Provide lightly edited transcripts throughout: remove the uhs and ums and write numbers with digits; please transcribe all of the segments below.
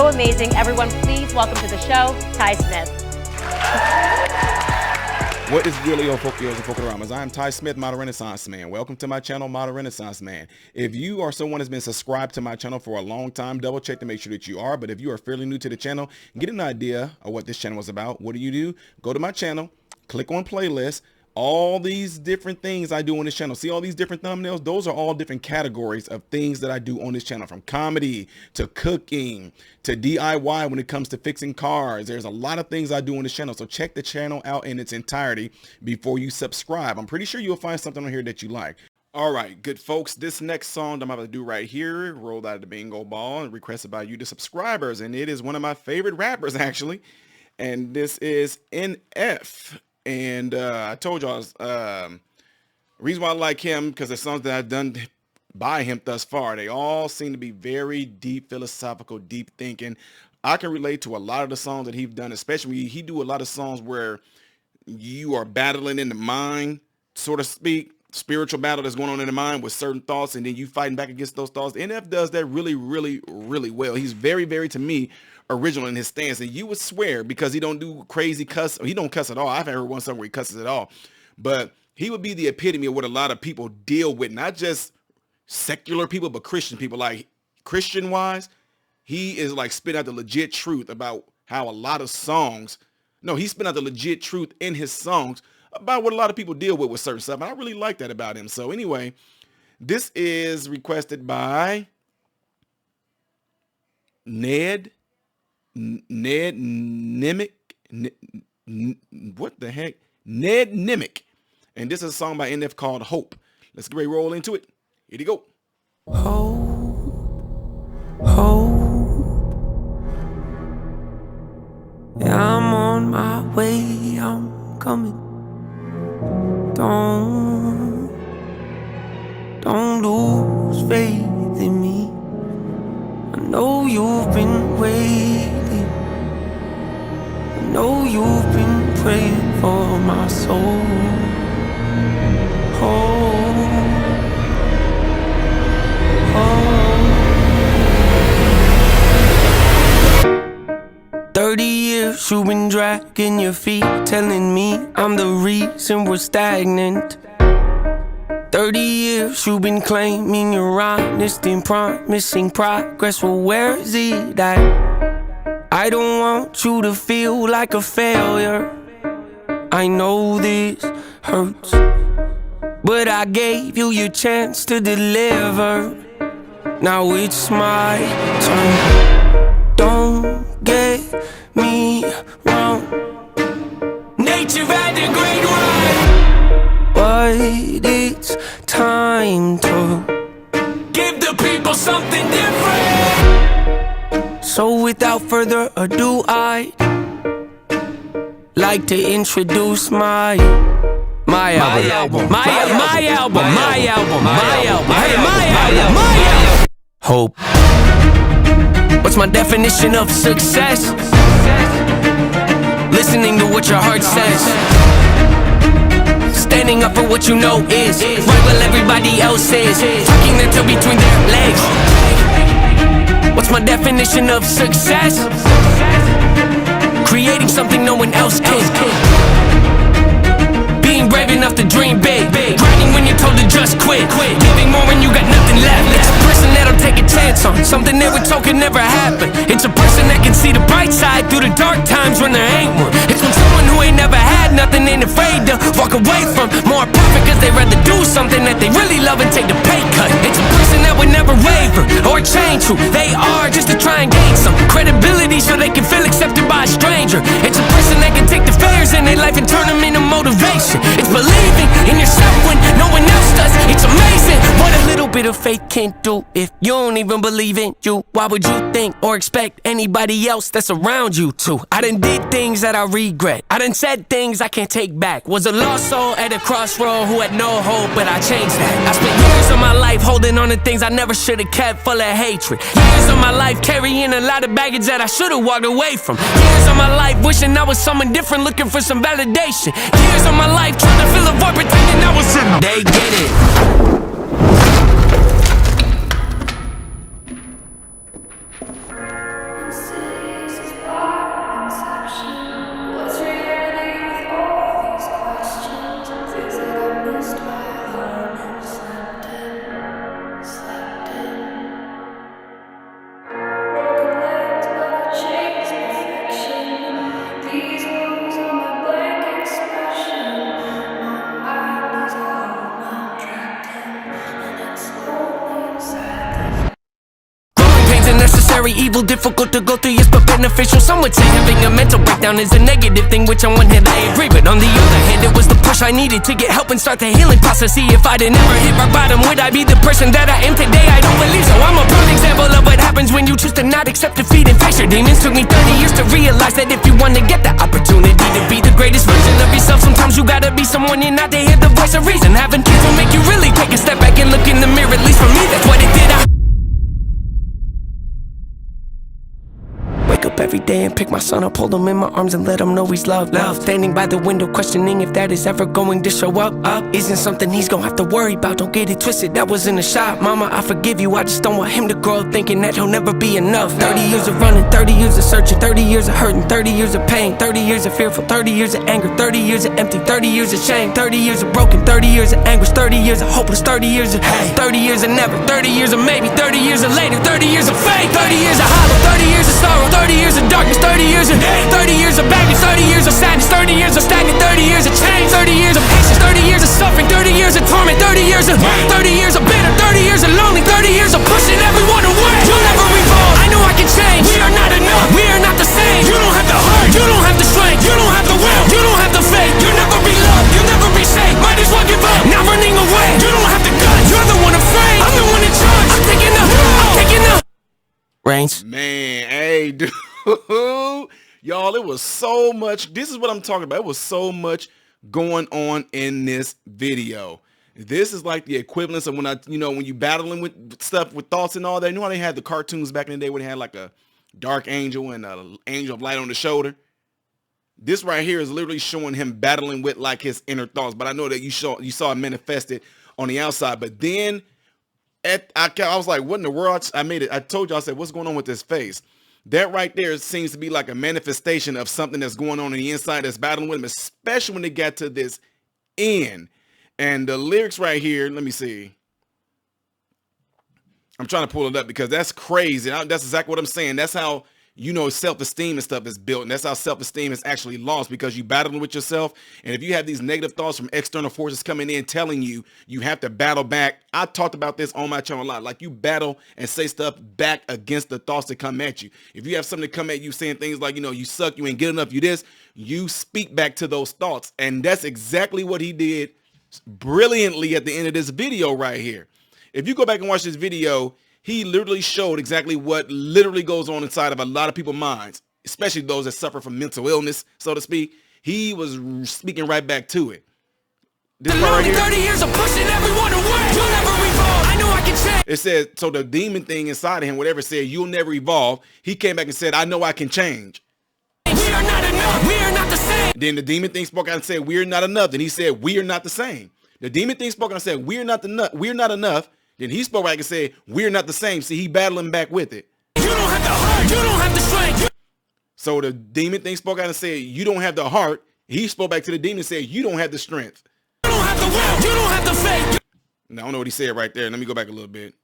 so amazing. Everyone, please welcome to the show, Ty Smith. What is really your Fokios and Fokuramas? I am Ty Smith, Model Renaissance Man. Welcome to my channel, Model Renaissance Man. If you are someone that's been subscribed to my channel for a long time, double check to make sure that you are. But if you are fairly new to the channel, get an idea of what this channel is about. What do? Go to my channel, click on playlist. All these different things I do on this channel. See all these different thumbnails? Those are all different categories of things that I do on this channel, from comedy to cooking to DIY when it comes to fixing cars. There's a lot of things I do on this channel. So check the channel out in its entirety before you subscribe. I'm pretty sure you'll find something on here that you like. All right, good folks, this next song that I'm about to do right here, rolled out of the bingo ball and requested by you, the subscribers. And it is one of my favorite rappers, actually. And this is NF. And I told y'all, reason why I like him, because the songs that I've done by him thus far, they all seem to be very deep, philosophical, deep thinking. I can relate to a lot of the songs that he's done, especially he do a lot of songs where you are battling in the mind, so to speak, spiritual battle that's going on in the mind with certain thoughts, and then you fighting back against those thoughts. NF does that really, really, really well. He's very, very, to me, original in his stance, and you would swear, because he don't do crazy cuss, he don't cuss at all. I've heard one song where he cusses at all, but he would be the epitome of what a lot of people deal with, not just secular people, but Christian people. Like, Christian wise, he is like spit out the legit truth about how a lot of songs, he spit out the legit truth in his songs about what a lot of people deal with certain stuff, and I really like that about him. So anyway, this is requested by Ned Nimick, what the heck? Ned Nimick. And this is a song by NF called Hope. Let's get ready to roll into it. Here you go. Hope, hope. Yeah, I'm on my way, I'm coming. Don't lose faith in me. I know you've been waiting. I know you've been praying for my soul. Oh, oh. 30 years you've been dragging your feet, telling me I'm the reason we're stagnant. 30 years you've been claiming you're honest and promising progress. Well, where is it at? I don't want you to feel like a failure. I know this hurts, but I gave you your chance to deliver. Now it's my turn. Don't get me wrong, nature had a great run, but it's time to give the people something different. So without further ado, I'd like to introduce my album. Hope. What's my definition of success? Listening to what your heart says, standing up for what you know is right while everybody else is tucking their tail between their legs. What's my definition of success? Creating something no one else can. Being brave enough to dream big, grinding when you're told to just quit, giving more when you got nothing left. It's a person that'll take a chance on something they were told could never happen. It's a person that can see the bright side through the dark times when there ain't one. It's when someone who ain't never had nothing ain't afraid to walk away from more profit, cause they'd rather do something that they really love and take the pay cut. It's a person that would never waver or change who they are just to try and gain some credibility so they can feel accepted by a stranger. It's a person that can take the failures in their life and turn them into motivation. It's believing in yourself when no one else does. It's amazing what a little bit of faith can do. If you don't even believe in you, why would you think or expect anybody else that's around you to? I done did things that I regret. I done said things I can't take back. Was a lost soul at a crossroad who had no hope, but I changed that. I spent years of my life holding on to things I never should have kept, full of hatred. Years of my life carrying a lot of baggage that I should have walked away from. Years of my life wishing I was someone different, looking for some validation. Years of my life trying to fill a void, pretending I was in. They get it. very evil, difficult to go through, yes, but beneficial. Some would say having a mental breakdown is a negative thing, which on one hand I agree, but on the other hand it was the push I needed to get help and start the healing process. See, if I'd never hit my bottom, would I be the person that I am today? I don't believe so. I'm a prime example of what happens when you choose to not accept defeat and face your demons. Took me 30 years to realize that if you want to get the opportunity to be the greatest version of yourself, sometimes you gotta be someone you're not to hear the voice of reason. Having kids will make you really take a step back and look in the mirror. At least for me, that's what it did. Wake up every day and pick my son up, hold him in my arms and let him know he's loved. Standing by the window questioning if that is ever going to show up. Isn't something he's gonna have to worry about, don't get it twisted, that was in the shop. Mama, I forgive you, I just don't want him to grow up thinking that he'll never be enough. 30 years of running, 30 years of searching, 30 years of hurting, 30 years of pain, 30 years of fearful, 30 years of anger, 30 years of empty, 30 years of shame, 30 years of broken, 30 years of anguish, 30 years of hopeless, 30 years of hate, 30 years of never, 30 years of maybe, 30 years of later, 30 years of fate, 30 years of hollow, 30 years of sorrow, 30 years of darkness, 30 years of hate, 30 years of baggage, 30 years of sadness, 30 years of stagnant, 30 years of change, 30 years of patience, 30 years of suffering, 30 years of torment, 30 years of 30 years of bitter, 30 years of lonely, 30 years of pushing everyone away. You'll never evolve, I know I can change. We are not enough, we are not the same. You don't have the heart, you don't have the strength, you don't have the will, you don't have the faith. You'll never be loved, you'll never be safe. Might as well give up, not running away. You don't have the guts, you're the one afraid. I'm the one in charge, I'm taking the reins. Man, hey, dude. Y'all, it was so much. This is what I'm talking about. It was so much going on in this video. This is like the equivalence of when when you battling with stuff with thoughts and all that. You know how they had the cartoons back in the day where they had like a dark angel and an angel of light on the shoulder? This right here is literally showing him battling with like his inner thoughts. But I know that you saw it manifested on the outside. But then I was like, what in the world? I told you, I said, what's going on with this face? That right there seems to be like a manifestation of something that's going on the inside that's battling with him, especially when they got to this end. And the lyrics right here, let me see. I'm trying to pull it up because that's crazy. That's exactly what I'm saying. That's how, self-esteem and stuff is built. And that's how self-esteem is actually lost, because you battling with yourself. And if you have these negative thoughts from external forces coming in telling you you have to battle back. I talked about this on my channel a lot. Like, you battle and say stuff back against the thoughts that come at you. If you have something to come at you saying things like, you suck, you ain't good enough, you this, you speak back to those thoughts. And that's exactly what he did brilliantly at the end of this video right here. If you go back and watch this video, he literally showed exactly what literally goes on inside of a lot of people's minds, especially those that suffer from mental illness, so to speak. He was speaking right back to it. This part right here, 30 years of pushing everyone away. You'll never evolve, I know I can change. It said, so the demon thing inside of him, whatever said, you'll never evolve, he came back and said, I know I can change. We are not enough, we are not the same. Then the demon thing spoke out and said, we're not enough. Then he said, we are not the same. The demon thing spoke out and said, we're not enough. Then he spoke back and said, we're not the same. See, he battling back with it. You don't have the heart, you don't have the strength. So the demon thing spoke out and said, you don't have the heart. He spoke back to the demon and said, you don't have the strength. You don't have the will, you don't have the faith. Now, I don't know what he said right there. Let me go back a little bit.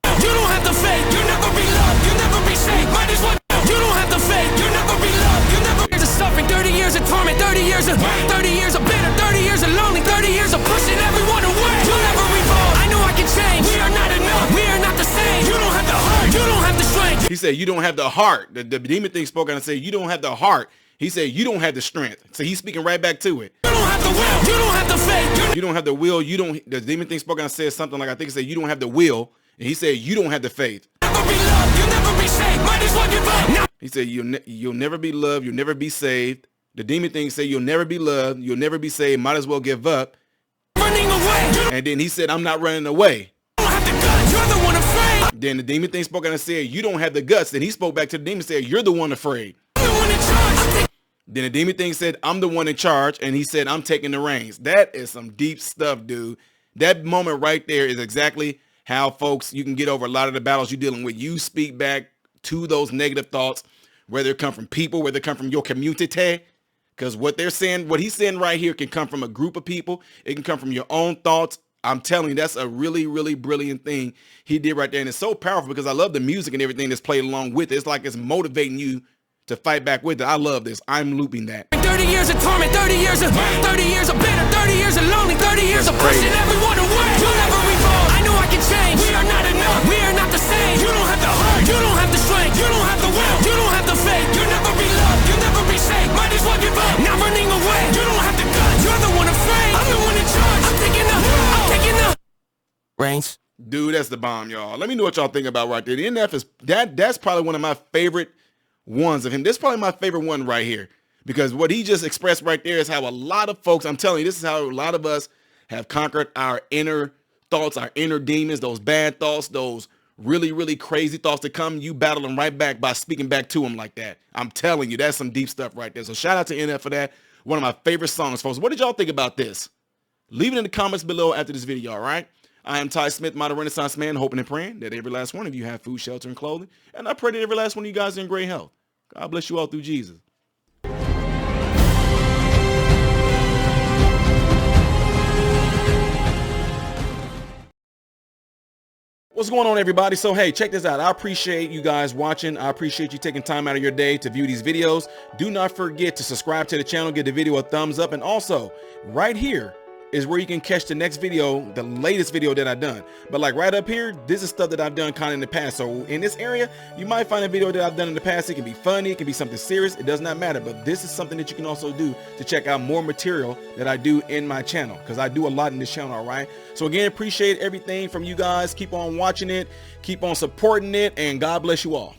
You don't have the faith, you'll never be loved, you'll never be safe. Might as well. You don't have the faith, you'll never be loved, you'll never. Years of suffering, 30 years of torment, 30 years of 30 years of bitter, 30 years of lonely, 30 years of pushing everyone away. You'll never evolve, I know I can change. We are not enough, we are not the same. You don't have the heart, you don't have the strength. He said, you don't have the heart. The demon thing spoke out and said, you don't have the heart. He said, you don't have the strength. So he's speaking right back to it. You don't have the will, you don't have the faith. You don't have the will, the demon thing spoke out and said something like, I think he said, you don't have the will. And he said, you don't have the faith. Never be loved, you'll never be saved. Might as well give up. He said, you'll never be loved, you'll never be saved. The demon thing said, you'll never be loved, you'll never be saved, might as well give up. Running away. And then he said, I'm not running away. You don't have the guts, you're the one afraid. Then the demon thing spoke out and said, you don't have the guts. Then he spoke back to the demon and said, you're the one afraid. I'm the one in charge. Then the demon thing said, I'm the one in charge. And he said, I'm taking the reins. That is some deep stuff, dude. That moment right there is exactly how, folks, you can get over a lot of the battles you're dealing with. You speak back to those negative thoughts, whether it come from people, whether it come from your community. Because what they're saying, what he's saying right here can come from a group of people. It can come from your own thoughts. I'm telling you, that's a really, really brilliant thing he did right there. And it's so powerful because I love the music and everything that's played along with it. It's like it's motivating you to fight back with it. I love this. I'm looping that. 30 years of torment, 30 years of bitter, 30 years of lonely, 30 years of pushing everyone away. You'll never evolve, I know I can change. We are not enough, we are not the same. You don't have the heart. brains. Dude, that's the bomb, y'all. Let me know what y'all think about right there. The NF is that's probably one of my favorite ones of him. This is probably my favorite one right here, because what he just expressed right there is how a lot of folks, I'm telling you, this is how a lot of us have conquered our inner thoughts, our inner demons, those bad thoughts, those really, really crazy thoughts that come. You battle them right back by speaking back to them like that. I'm telling you, that's some deep stuff right there. So shout out to NF for that. One of my favorite songs, folks. What did y'all think about this? Leave it in the comments below after this video, all right? I am Ty Smith, modern Renaissance man, hoping and praying that every last one of you have food, shelter, and clothing. And I pray that every last one of you guys are in great health. God bless you all through Jesus. What's going on, everybody? So, hey, check this out. I appreciate you guys watching. I appreciate you taking time out of your day to view these videos. Do not forget to subscribe to the channel, give the video a thumbs up, and also right here is where you can catch the next video, the latest video that I've done. But like right up here, this is stuff that I've done kind of in the past. So in this area, you might find a video that I've done in the past. It can be funny, it can be something serious. It does not matter. But this is something that you can also do to check out more material that I do in my channel, because I do a lot in this channel, all right? So again, appreciate everything from you guys. Keep on watching it, keep on supporting it, and God bless you all.